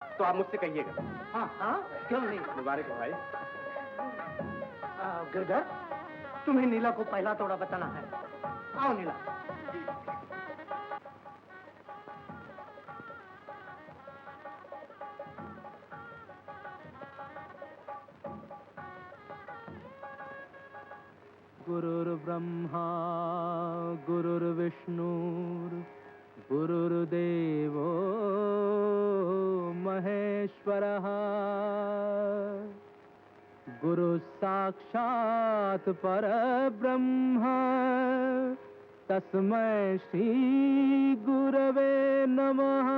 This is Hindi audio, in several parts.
तो आप मुझसे कहिएगा। हाँ हाँ, क्यों नहीं। मुबारक हो भाई। गिरधर, तुम्हें नीला को पहला तोड़ा बताना है। आओ नीला। गुरुर्ब्रह्मा गुरुर्विष्णु गुरुर्देवो महेश्वरः गुरु साक्षात् परब्रह्म तस्मै श्री गुरवे नमः।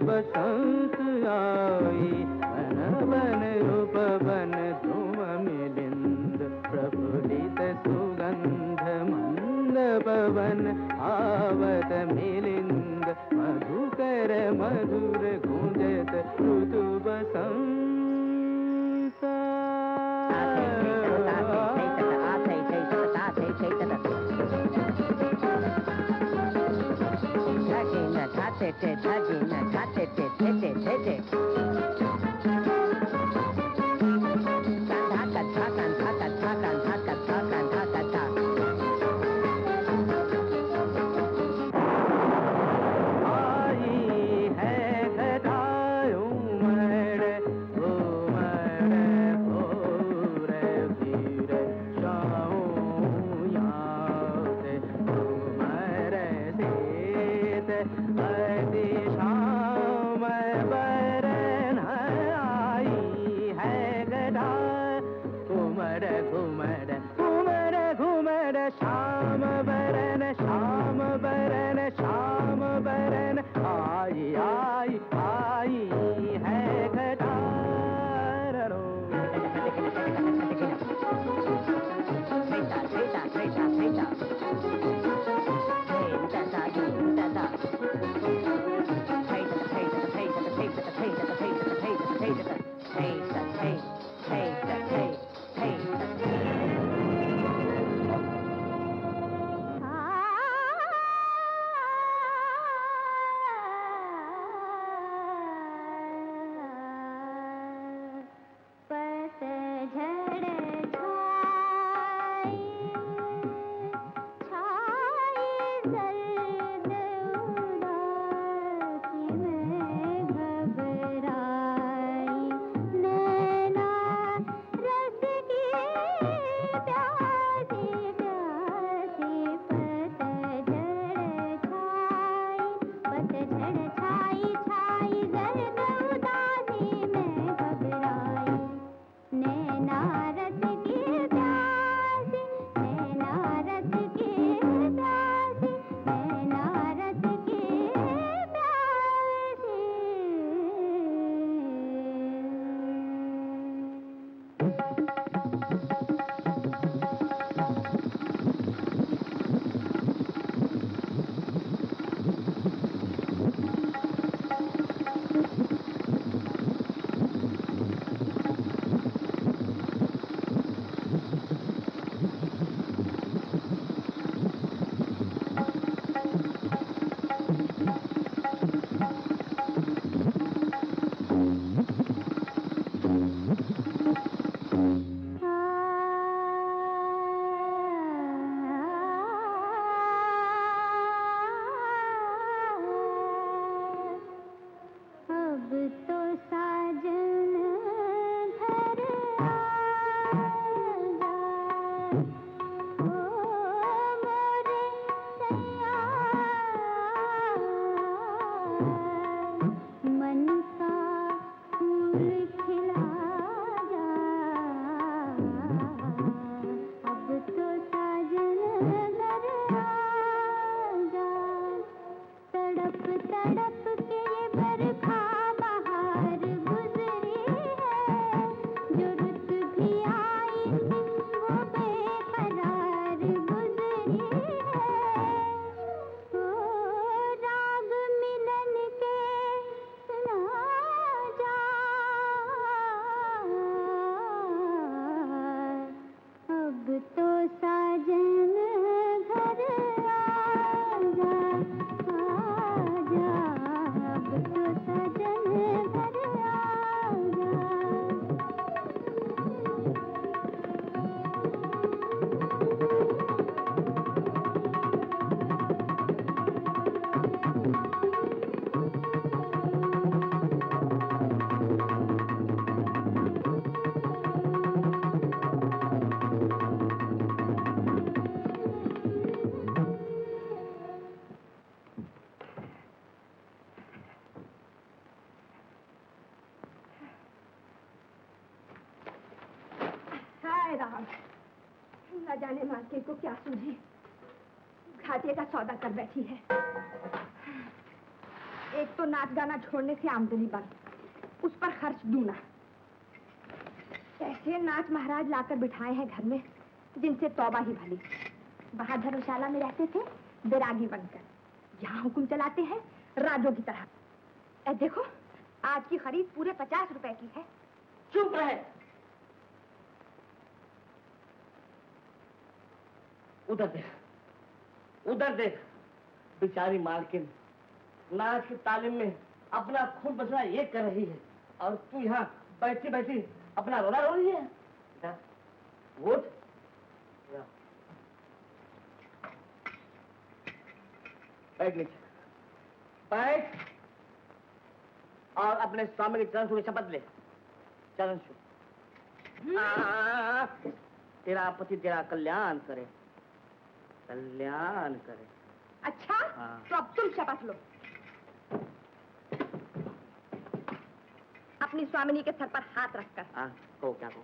बसंत आई वन वन उपवन धूम मिलिंद प्रफुल्लित सुगंध मंद पवन आवत मिलिंद मधुकर मधुर गुंजत ऋतु बसंत। तड़प के ये बरखा बहार गुजरी है, जो रुत भी आई थी वो बेकरार गुजरी है। ओ राग मिलन के सुना जा, अब तो साजन घर आजा, आजा, अब तो साजन घर आजा। हाय राम, न जाने मालके को क्या सूझी, घाटे का सौदा कर बैठी है। एक तो नाच गाना छोड़ने से आमदनी बंद, उस पर खर्च दूना। ऐसे नाच महाराज लाकर बिठाए हैं घर में जिनसे तौबा ही भली। वहां धर्मशाला में रहते थे बैरागी बनकर, यहाँ हुक्म चलाते हैं राजों की तरह। देखो आज की खरीद पूरे 50 रुपए की है। चुप रहे। उधर देख, उधर देख, बेचारी मालकिन नाच की तालीम में अपना खून बचना ये कर रही है और तू यहाँ बैठी बैठी अपना रोना रो रही है। जा, उठ, जा। बैठ नीचे, बैठ और अपने स्वामी के चरण छू शपथ ले। चरण छू। तेरा पति तेरा कल्याण करे, कल्याण करे। अच्छा हाँ। तो अब तुम शपथ लो। अपनी स्वामिनी के सर पर हाथ रखकर। हाँ, कहो क्या कहो?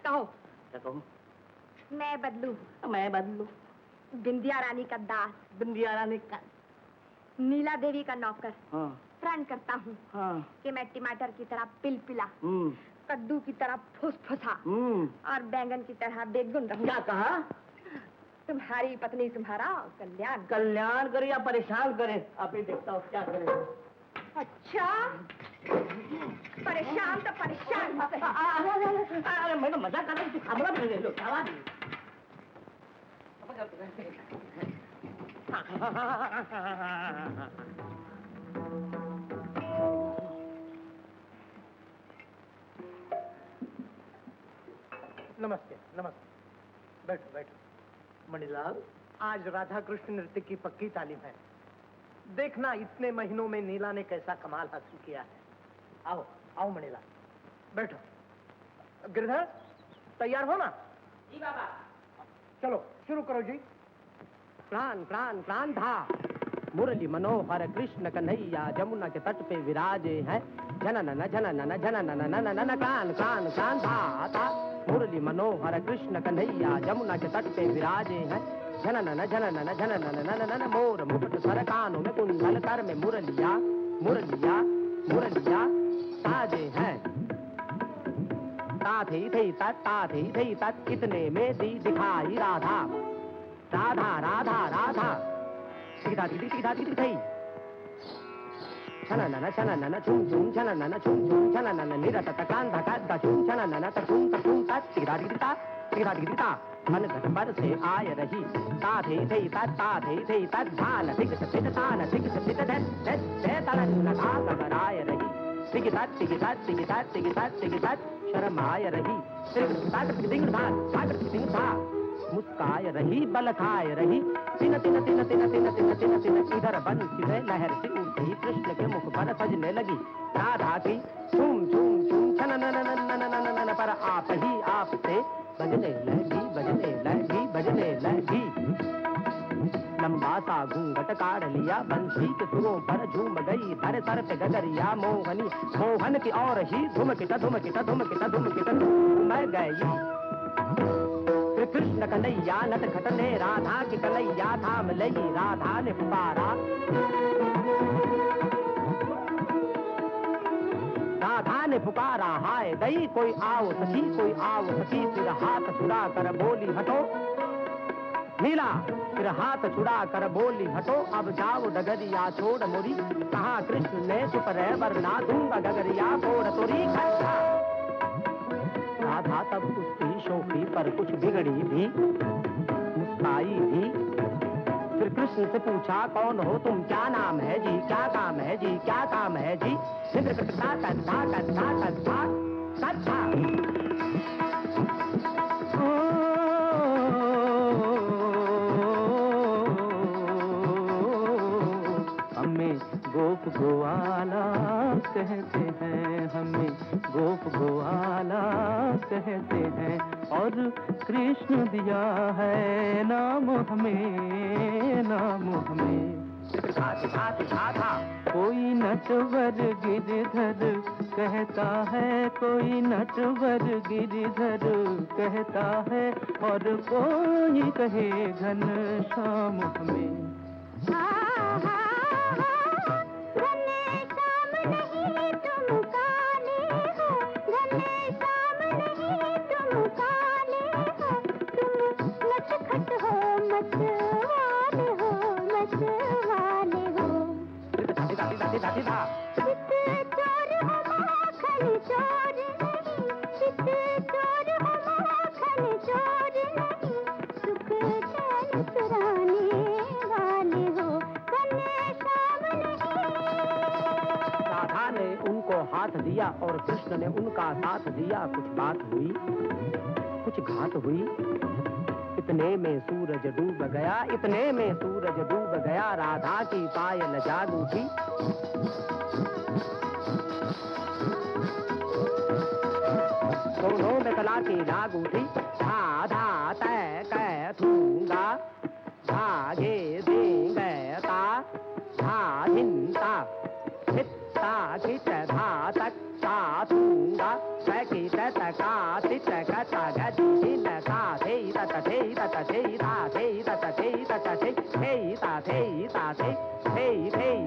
कहो। क्या कहूँ? मैं बदलू, मैं बदलू बिंदिया रानी का दास, बिंदिया रानी का, नीला देवी का नौकर। हाँ प्रण करता हूँ हाँ, कि मैं टमाटर की तरह पिलपिला, हम्म, कद्दू की तरह फुसफुसा और बैंगन की तरह बेगुन रहूं। क्या कहा? तुम्हारी पत्नी तुम्हारा कल्याण। कल्याण करे या परेशान करे, आप ही देखता हूँ क्या करे। अच्छा परेशान तो परेशान मत रहो। अरे मैं तो मजाक कर रहा हूँ, तू खामला कर ले लो, क्या बात है? नमस्ते नमस्ते, बैठो बैठो। मणिलाल, आज राधा कृष्ण नृत्य की पक्की तालीम है। देखना इतने महीनों में नीला ने कैसा कमाल हासिल किया है। आओ आओ मणिलाल, बैठो। गिरधर, तैयार हो ना? जी बाबा। चलो शुरू करो जी। प्राण प्राण प्राण था मुरली मनोहर कृष्ण कन्हैया जमुना के तट पे विराजे हैं। जननन जननन जननन नननन प्राण प्राण प्राण था मुरली मनोहर कृष्ण कन्हैया जमुना के तट पे विराजे हैं। जननन जननन जननन नननन मोर मुकुट सर कानों में कुंडल कर में मुरलिया मुरलिया मुरलिया साजे हैं। ता थी तत् इतने में दी दिखाई राधा राधा राधा राधा टिकटा टिकटी टिकटा टिकटी थई छननन छननन छुम छुम छननन छुम छुम छननन निरतत कांधा कांधा छुम छननन तछुम तछुम तत् टिकटा टिकटी ता मन घट पर से आय रही ता थई तत् धान टिक टिक तान टिक टिक धत धत ते तलन लगा गबराय रही टिक तत् शर्माय रही टिक था मुस्काय रही बल खाय रही तिन तिन तिन तिन तिन तिन तिन तिन इधर बंसी में लहर सी उठी कृष्ण के मुख पर सजने लगी राधा की झूम झूम झूम छन पर आप ही आप से बजने लगी लंबा सा घूंघट काढ़ लिया बंसी के सुरों पर झूम गई धर सर पे गगरिया मोहनी मोहन की और ही धुमकिटा धुमकिटा धुमकिटा धुमकिटा घूम गई श्री कृष्ण कन्हैया नट खटने राधा की कन्हैया थाम लई राधा ने पुकारा। राधा ने पुकारा हाय दई कोई आओ सखी कोई आओ सखी, फिर हाथ छुड़ा कर बोली हटो नीला, फिर हाथ छुड़ा कर बोली हटो अब जाओ डगरिया छोड़ मोरी, कहा कृष्ण ने चुप रह वरना दूंगा गगरिया फोड़ तोरी खट्टा। राधा तब उसकी शोखी पर कुछ बिगड़ी भी मुस्काई भी, फिर कृष्ण से पूछा कौन हो तुम, क्या नाम है जी, क्या काम है जी, क्या काम है जी। इंद्र कथा कथा कथा कथा कथा हमें गोप गोवाला कहते हैं, हमें गोप गोवाला कहते हैं, और कृष्ण दिया है नाम हमें, नाम हमें। कोई नटवर गिरधर कहता है, कोई नटवर गिरधर कहता है, और कोई कहे घनश्याम हमें। राधा ने उनको हाथ दिया और कृष्ण ने उनका साथ दिया, कुछ बात हुई कुछ घात हुई, इतने में सूरज डूब गया, इतने में सूरज डूब गया, राधा की पायल जाग उठी। दोनों में कला की लाग उठी, धा धा तय कै थूंगा, धागे देंगे ता, धा धिंता हित्ता खिच धा तक ता थूंगा, सकी तका तिच कता गति न का थे तत थे तत थे ता थे तत थे तत थे ता थे ता थे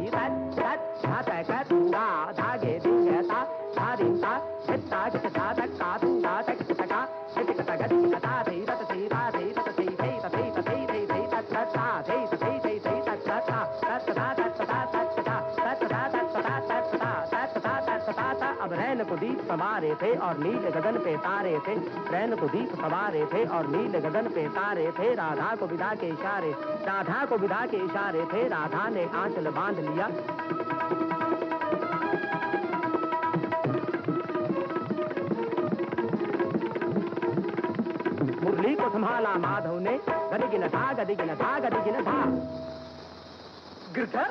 तत तत हत कतूंगा, धागे दिंगता धारिंता हित्ता खिच धा तका थूंगा तक तका हिच कता गति कता थे तत थे ता थे तत थे तत थे तत थे तत ता थे तत थे तत ता तत ता तत ता तत ता तत ता तत ता तत ता तत ता तत ता। अब रैन को दीप सवारे थे और नील गगन पे तारे थे, रैन को दीप सवारे थे और नील गगन पे तारे थे, राधा को विदा के इशारे, राधा को विदा के इशारे थे, राधा ने आंचल बांध लिया। मुरली को संभाला माधव ने, गदिगिन था गदिगिन था गदिगिन था। गिरधर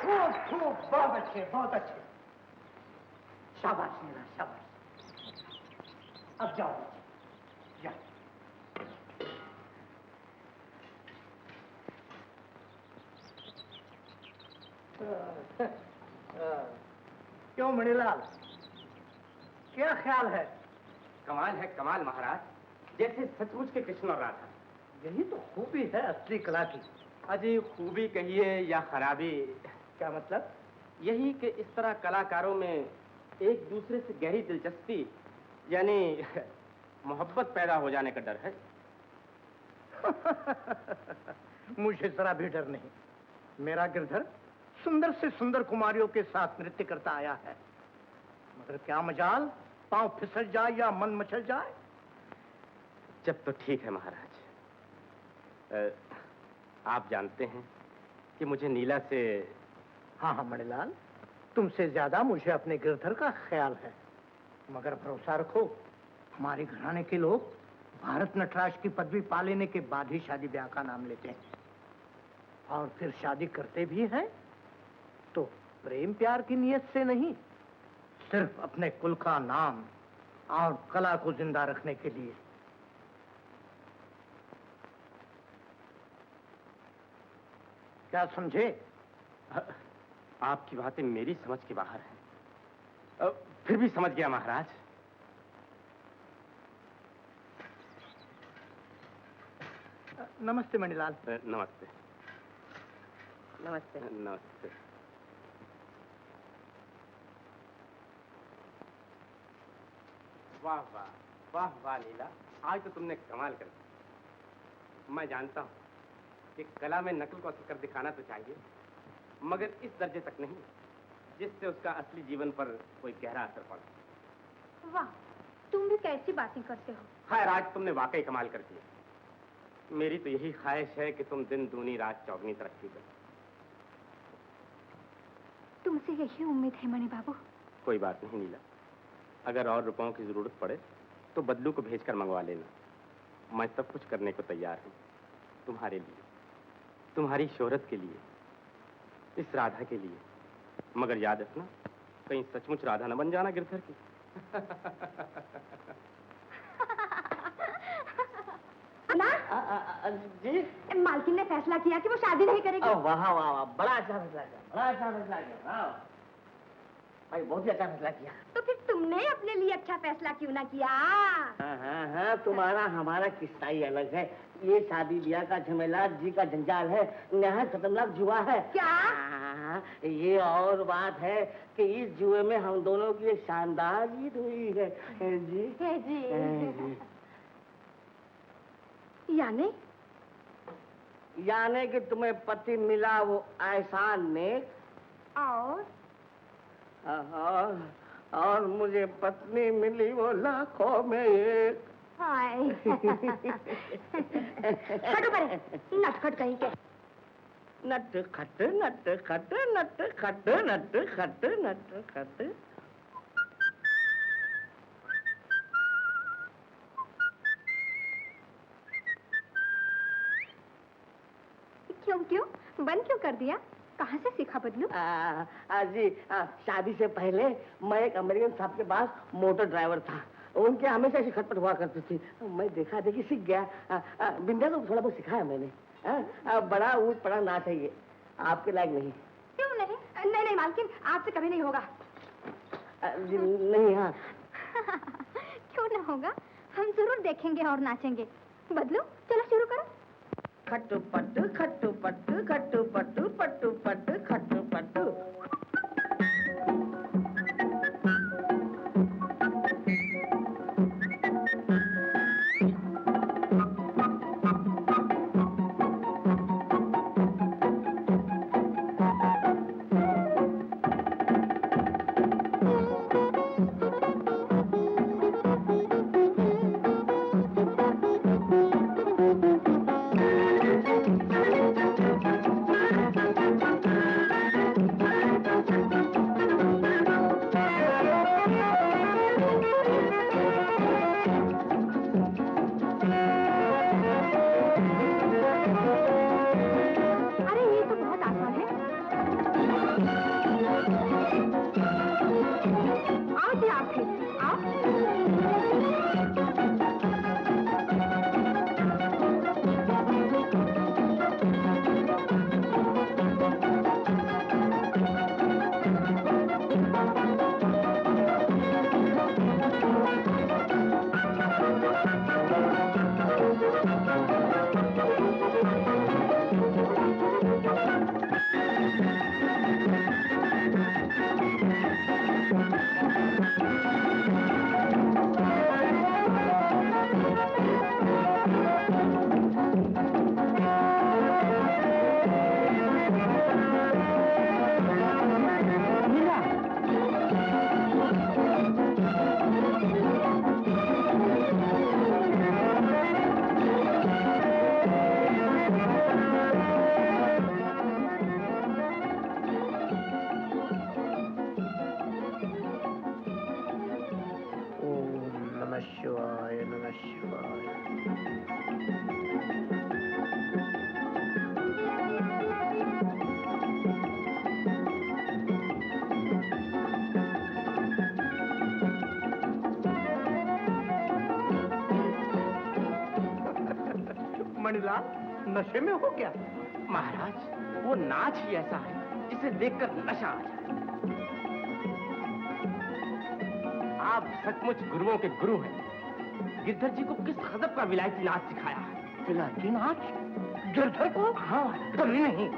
खूब खूब, बहुत अच्छे बहुत अच्छे, शाबाश मेरा शाबाश। अब जाओ जाओ। क्यों मणिलाल, क्या ख्याल है? कमाल है कमाल महाराज, जैसे सचमुच के कृष्ण और राधा। यही तो खूबी है असली कला की। अजी खूबी कहिए या खराबी, क्या मतलब? यही कि इस तरह कलाकारों में एक दूसरे से गहरी दिलचस्पी यानी मोहब्बत पैदा हो जाने का डर है। मुझे जरा भी डर नहीं। मेरा गिरधर सुंदर से सुंदर कुमारियों के साथ नृत्य करता आया है, मगर क्या मजाल पांव फिसल जाए या मन मचल जाए। जब तो ठीक है महाराज। आप जानते हैं कि मुझे नीला से। हाँ हाँ मणिलाल, तुमसे ज्यादा मुझे अपने गिरधर का ख्याल है, मगर भरोसा रखो हमारे घराने के लोग भारत नटराज की पदवी पा लेने के बाद ही शादी ब्याह का नाम लेते हैं, और फिर शादी करते भी हैं तो प्रेम प्यार की नियत से नहीं, सिर्फ अपने कुल का नाम और कला को जिंदा रखने के लिए। क्या समझे? आपकी बातें मेरी समझ के बाहर हैं। फिर भी समझ गया महाराज। नमस्ते मणिलाल। नमस्ते। नमस्ते। नमस्ते। वाह वाह वाह वाह लीला, आज तो तुमने कमाल कर दिया। मैं जानता हूँ कि कला में नकल को असर कर दिखाना तो चाहिए, मगर इस दर्जे तक नहीं जिससे उसका असली जीवन पर कोई गहरा असर पड़ा। वाह, तुम भी कैसी बातें करते हो। खैर आज तुमने वाकई कमाल कर दिया। मेरी तो यही ख्वाहिश है कि तुम दिन दूनी रात चौगनी तरक्की करो। तुमसे यही उम्मीद है मणि बाबू। कोई बात नहीं नीला, अगर और रुपयों की जरूरत पड़े तो बदलू को भेजकर मंगवा लेना। मैं सब कुछ करने को तैयार हूँ, तुम्हारे लिए, तुम्हारी शोहरत के लिए, इस राधा के लिए। मगर याद रखना, कहीं सचमुच राधा न बन जाना गिरधर की। ना? जी? मालकिन ने फैसला किया कि वो शादी नहीं करेगी। वाह वाह वाह, बड़ा अच्छा फैसला किया, बड़ा अच्छा फैसला किया। वाह भाई, बहुत ही अच्छा फैसला किया। तो फिर तुमने अपने लिए अच्छा फैसला क्यों ना किया? हाँ, तुम्हारा हमारा किस्सा ही अलग है। ये शादी ब्याह का झमेला, जी का जंजाल है, नहायत खतरनाक जुआ है। क्या? ये और बात है कि इस जुए में हम दोनों की एक शानदार जीत हुई है। जी है जी। यानी कि तुम्हें पति मिला वो ऐसा नेक, और मुझे पत्नी मिली वो लाखों में एक। हाय। हटो परे, नटखट कहीं के। नट खट नट खट नट खट नट खट नट खट। क्यों बंद क्यों कर दिया? कहाँ से सीखा बदलू? जी, शादी से पहले मैं एक अमेरिकन साहब के पास मोटर ड्राइवर था। उनके हमेशा ऐसी खटपट हुआ करती थी। मैं देखा देखी सीख गया। बिंदिया को थोड़ा बहुत सिखाया मैंने। बड़ा ऊट पड़ा नाच है ये, आपके लायक नहीं। क्यों नहीं? नहीं मालकिन, आपसे कभी नहीं होगा। नहीं। हाँ। क्यों ना होगा, हम जरूर देखेंगे और नाचेंगे। बदलू, चलो शुरू करो। खट्टू पट्टू खट्टू पट्टू खट्टू पट्टू पट्टू पट्टू खट्टू पट्टू। मणिलाल, नशे में हो क्या? महाराज, वो नाच ही ऐसा है जिसे देखकर नशा आ जाए। आप सचमुच गुरुओं के गुरु हैं। गिरधर जी को किस गजब का विलायती नाच सिखाया है? विलायती नाच? गिरधर को? हाँ, कभी नहीं।